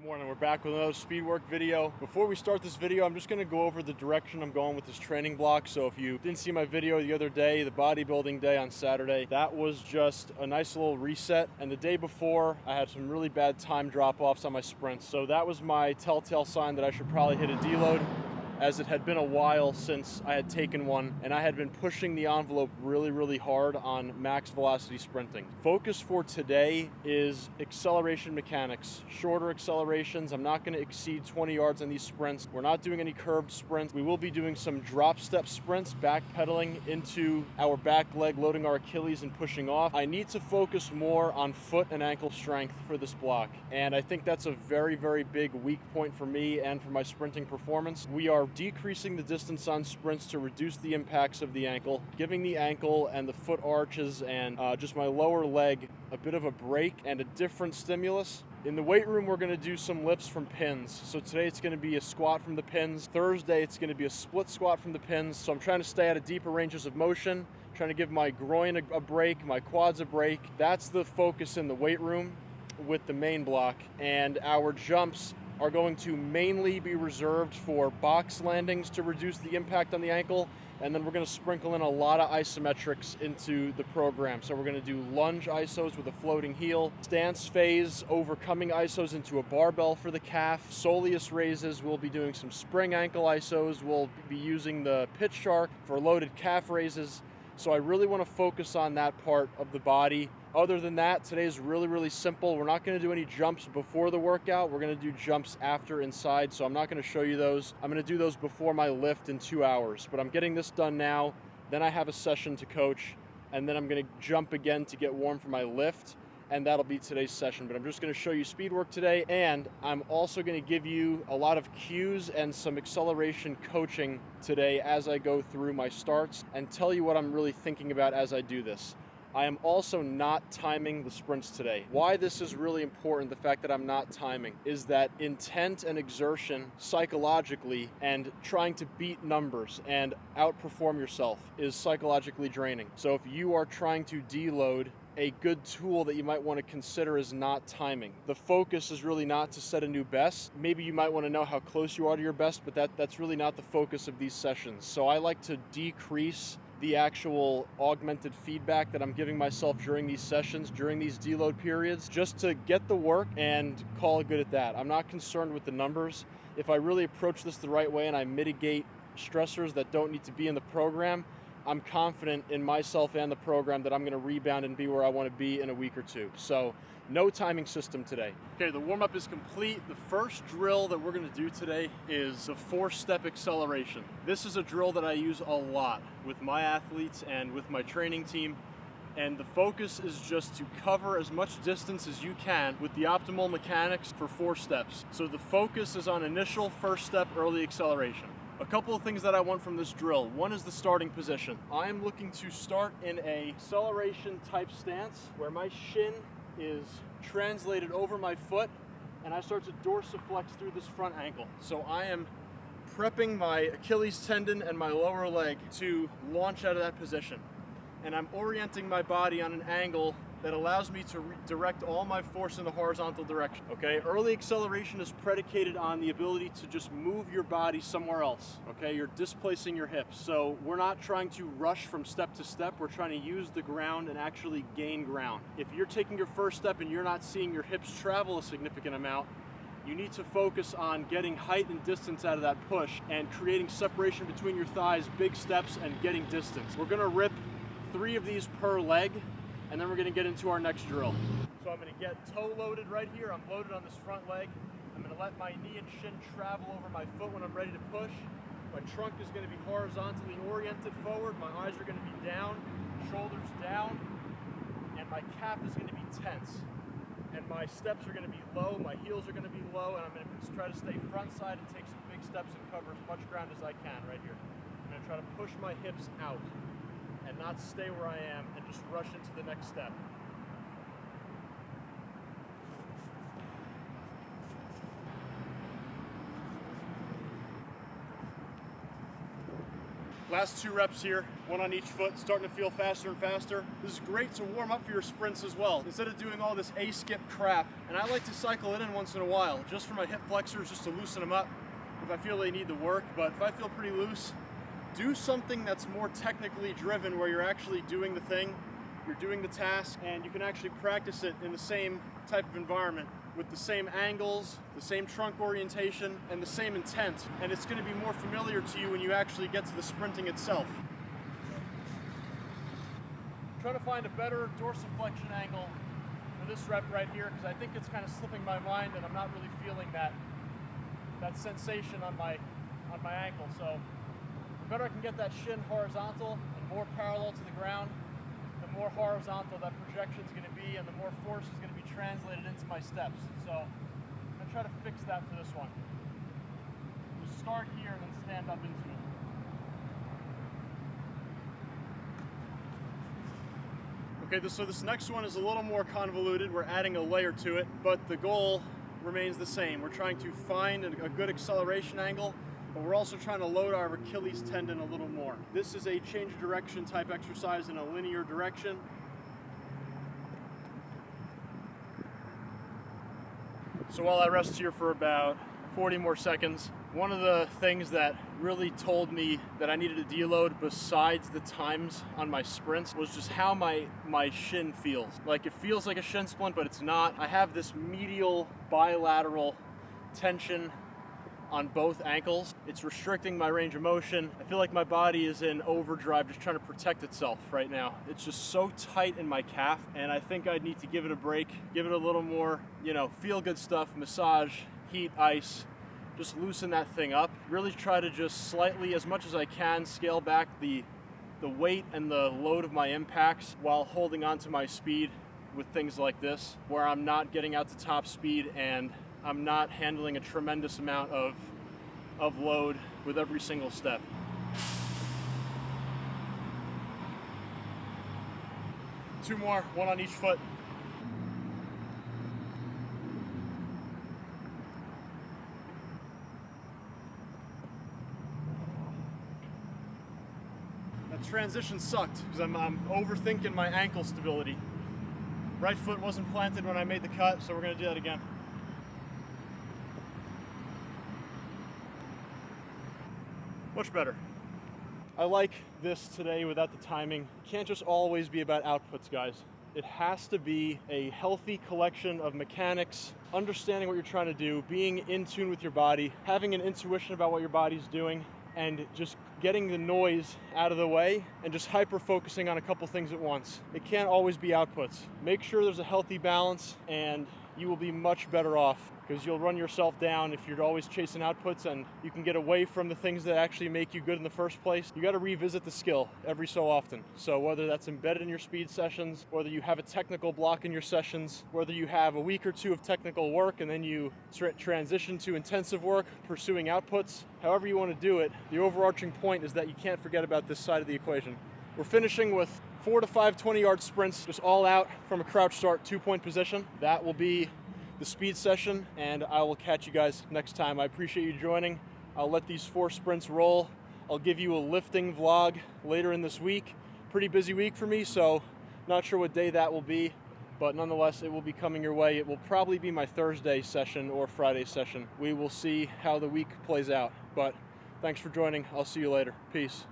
Morning, we're back with another speed work video. Before we start this video, I'm just going to go over the direction I'm going with this training block. So if you didn't see my video the other day, the bodybuilding day on Saturday, that was just a nice little reset. And the day before, I had some really bad time drop-offs on my sprints. So that was my telltale sign that I should probably hit a deload, as it had been a while since I had taken one and I had been pushing the envelope really hard on max velocity sprinting. Focus for today is acceleration mechanics, shorter accelerations. I'm not going to exceed 20 yards on these sprints. We're not doing any curved sprints. We will be doing some drop step sprints, backpedaling into our back leg, loading our Achilles and pushing off. I need to focus more on foot and ankle strength for this block, and I think that's a very big weak point for me and for my sprinting performance. We are decreasing the distance on sprints to reduce the impacts of the ankle, giving the ankle and the foot arches and just my lower leg a bit of a break and a different stimulus. In the weight room, we're going to do some lifts from pins. So today it's going to be a squat from the pins. Thursday it's going to be a split squat from the pins. So I'm trying to stay out of deeper ranges of motion, trying to give my groin a break, my quads a break. That's the focus in the weight room with the main block. And our jumps are going to mainly be reserved for box landings to reduce the impact on the ankle, and then we're going to sprinkle in a lot of isometrics into the program. So we're going to do lunge isos with a floating heel, stance phase, overcoming isos into a barbell for the calf, soleus raises. We'll be doing some spring ankle isos. We'll be using the pitch shark for loaded calf raises. So I really want to focus on that part of the body. Other than that, today is really simple. We're not going to do any jumps before the workout. We're going to do jumps after inside, so I'm not going to show you those. I'm going to do those before my lift in 2 hours, but I'm getting this done now. Then I have a session to coach, and then I'm going to jump again to get warm for my lift, and that'll be today's session. But I'm just going to show you speed work today, and I'm also going to give you a lot of cues and some acceleration coaching today as I go through my starts and tell you what I'm really thinking about as I do this. I am also not timing the sprints today. Why this is really important, the fact that I'm not timing, is that intent and exertion psychologically and trying to beat numbers and outperform yourself is psychologically draining. So if you are trying to deload, a good tool that you might want to consider is not timing. The focus is really not to set a new best. Maybe you might want to know how close you are to your best, but that's really not the focus of these sessions. So I like to decrease the actual augmented feedback that I'm giving myself during these sessions, during these deload periods, just to get the work and call it good at that. I'm not concerned with the numbers. If I really approach this the right way and I mitigate stressors that don't need to be in the program, I'm confident in myself and the program that I'm going to rebound and be where I want to be in a week or two. So no timing system today. Okay, the warm-up is complete. The first drill that we're going to do today is the 4-step acceleration. This is a drill that I use a lot with my athletes and with my training team. And the focus is just to cover as much distance as you can with the optimal mechanics for 4 steps. So the focus is on initial first step early acceleration. A couple of things that I want from this drill. One is the starting position. I am looking to start in a acceleration type stance where my shin is translated over my foot and I start to dorsiflex through this front ankle. So I am prepping my Achilles tendon and my lower leg to launch out of that position. And I'm orienting my body on an angle that allows me to direct all my force in the horizontal direction, okay? Early acceleration is predicated on the ability to just move your body somewhere else, okay? You're displacing your hips. So we're not trying to rush from step to step. We're trying to use the ground and actually gain ground. If you're taking your first step and you're not seeing your hips travel a significant amount, you need to focus on getting height and distance out of that push and creating separation between your thighs, big steps, and getting distance. We're gonna rip 3 of these per leg, and then we're going to get into our next drill. So I'm going to get toe loaded right here. I'm loaded on this front leg. I'm going to let my knee and shin travel over my foot when I'm ready to push. My trunk is going to be horizontally oriented forward. My eyes are going to be down, shoulders down, and my calf is going to be tense. And my steps are going to be low, my heels are going to be low, and I'm going to try to stay front side and take some big steps and cover as much ground as I can right here. I'm going to try to push my hips out and not stay where I am and just rush into the next step. Last 2 reps here, 1 on each foot, starting to feel faster and faster. This is great to warm up for your sprints as well, instead of doing all this A-skip crap. And I like to cycle it in once in a while, just for my hip flexors, just to loosen them up if I feel they need the work. But if I feel pretty loose, do something that's more technically driven, where you're actually doing the thing, you're doing the task, and you can actually practice it in the same type of environment, with the same angles, the same trunk orientation, and the same intent. And it's going to be more familiar to you when you actually get to the sprinting itself. I'm trying to find a better dorsiflexion angle for this rep right here, because I think it's kind of slipping my mind and I'm not really feeling that sensation on my ankle. So the better I can get that shin horizontal and more parallel to the ground, the more horizontal that projection is going to be, and the more force is going to be translated into my steps. So I'm going to try to fix that for this one. Just start here and then stand up into it. Okay, so this next one is a little more convoluted. We're adding a layer to it, but the goal remains the same. We're trying to find a good acceleration angle, but we're also trying to load our Achilles tendon a little more. This is a change of direction type exercise in a linear direction. So while I rest here for about 40 more seconds, one of the things that really told me that I needed to deload, besides the times on my sprints, was just how my shin feels. Like, it feels like a shin splint, but it's not. I have this medial bilateral tension on both ankles. It's restricting my range of motion. I feel like my body is in overdrive, just trying to protect itself right now. It's just so tight in my calf, and I think I need to give it a break, give it a little more, feel good stuff, massage, heat, ice, just loosen that thing up. Really try to just slightly, as much as I can, scale back the weight and the load of my impacts while holding on to my speed with things like this, where I'm not getting out to top speed and I'm not handling a tremendous amount of load with every single step. Two more, 1 on each foot. That transition sucked because I'm overthinking my ankle stability. Right foot wasn't planted when I made the cut, so we're going to do that again. Much better. I like this today without the timing. It can't just always be about outputs, guys. It has to be a healthy collection of mechanics, understanding what you're trying to do, being in tune with your body, having an intuition about what your body's doing, and just getting the noise out of the way and just hyper-focusing on a couple things at once. It can't always be outputs. Make sure there's a healthy balance, and you will be much better off, because you'll run yourself down if you're always chasing outputs, and you can get away from the things that actually make you good in the first place. You got to revisit the skill every so often. So whether that's embedded in your speed sessions, whether you have a technical block in your sessions, whether you have a week or two of technical work and then you transition to intensive work, pursuing outputs, however you want to do it, the overarching point is that you can't forget about this side of the equation. We're finishing with 4 to 5 20-yard sprints, just all out from a crouch start 2-point position. That will be the speed session, and I will catch you guys next time. I appreciate you joining. I'll let these 4 sprints roll. I'll give you a lifting vlog later in this week. Pretty busy week for me, so not sure what day that will be, but nonetheless, it will be coming your way. It will probably be my Thursday session or Friday session. We will see how the week plays out, but thanks for joining. I'll see you later. Peace.